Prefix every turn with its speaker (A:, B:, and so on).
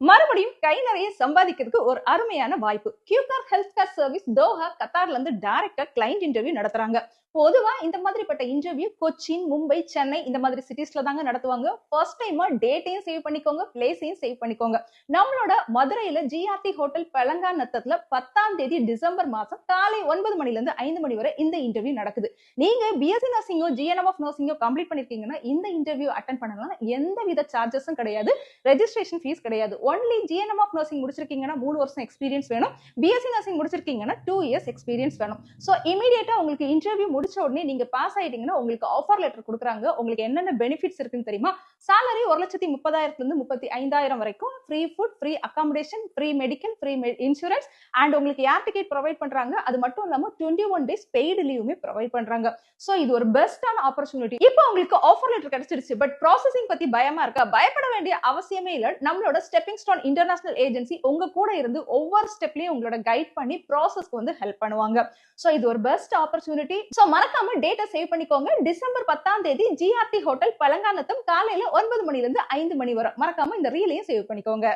A: மறுபடியும் கை நிறைய சம்பாதிக்கிறதுக்கு ஒரு அருமையான வாய்ப்பு. கியூகார் ஹெல்த் கேர் சர்வீஸ் தோஹா கத்தார்ல இருந்து டைரக்டா கிளைண்ட் இன்டர்வியூ நடத்துறாங்க. பொதுவா இந்த மாதிரிப்பட்ட இன்டர்வியூ கொச்சின், மும்பை, சென்னை இந்த மாதிரி சிட்டிஸ்ல தாங்க நடத்துவாங்க. ஃபர்ஸ்ட் டைமா டேட்டையும் சேவ் பண்ணிக்கோங்க, பிளேஸையும் சேவ் பண்ணிக்கோங்க. நம்மளோட மதுரையில ஜிஆர்டி ஹோட்டல் பழங்காநத்தத்துல 10ஆம் தேதி டிசம்பர் மாசம் காலை 9 மணில இருந்து 5 மணி வரை இந்த இன்டர்வியூ நடக்குது. நீங்க பிஎஸ்சி நர்சிங்கோ, ஜிஎன்எம் ஆஃப் நர்சிங்கோ கம்ப்ளீட் பண்ணிருக்கீங்கன்னா இந்த இன்டர்வியூ அட்டென்ட் பண்ணலாம். எந்த வித சார்ஜஸும் கிடையாது, ரெஜிஸ்ட்ரேஷன் ஃபீஸ் கிடையாது. ஒன்லி ஜிஎன்எம் ஆஃப் நர்சிங் முடிச்சிருக்கீங்கன்னா 3 வருஷம் எக்ஸ்பீரியன்ஸ் வேணும். பிஎஸ்சி நர்சிங் முடிச்சிருக்கீங்கன்னா 2 இயர்ஸ் எக்ஸ்பீரியன்ஸ் வேணும். ஸோ இமீடியட்டா உங்களுக்கு இன்டர்வியூ முடிச்ச உடனே நீங்க பாஸ் ஆயிட்டீங்கன்னா உங்களுக்கு ஆஃபர் லெட்டர் கொடுக்குறாங்க. உங்களுக்கு என்னென்ன பெனிஃபிட்ஸ் இருக்குன்னு தெரியுமா? சாலரி 1,30,000 இருந்து 35,000 வரைக்கும், free food, free accommodation, free medical, free insurance and உங்களுக்கு ஏர் டிக்கெட் ப்ரொவைட் பண்றாங்க. அது மட்டும் இல்லாம 21 டேஸ் பெய்டு லீவுமே ப்ரொவைட் பண்றாங்க. சோ இது ஒரு பெஸ்டான ஆப்பர்ச்சுனிட்டி. இப்போ உங்களுக்கு ஆஃபர் லெட்டர் கிடைச்சிருச்சு, பட் ப்ராசஸிங் பத்தி பயமா இருக்கா? பயப்பட வேண்டிய அவசியமே இல்ல. நம்மளோட ஸ்டெப்பிங் ஸ்டோன் இன்டர்நேஷனல் ஏஜென்சி உங்க கூட இருந்து ஒவ்வொரு ஸ்டெப்லயும் உங்களோட கைட் பண்ணி ப்ராசஸ்க்கு வந்து ஹெல்ப் பண்ணுவாங்க. சோ இது ஒரு பெஸ்ட் ஆப்பர்ச்சுனிட்டி. சோ மறக்காம டேட்டா சேவ் பண்ணிக்கோங்க. டிசம்பர் 10ஆம் தேதி ஜிஆர்டி ஹோட்டல் பழங்காநத்தம் காலையில 9 மணில இருந்து 5 மணி வரை. மறக்காம இந்த ரீலையும் சேவ் பண்ணிக்கோங்க.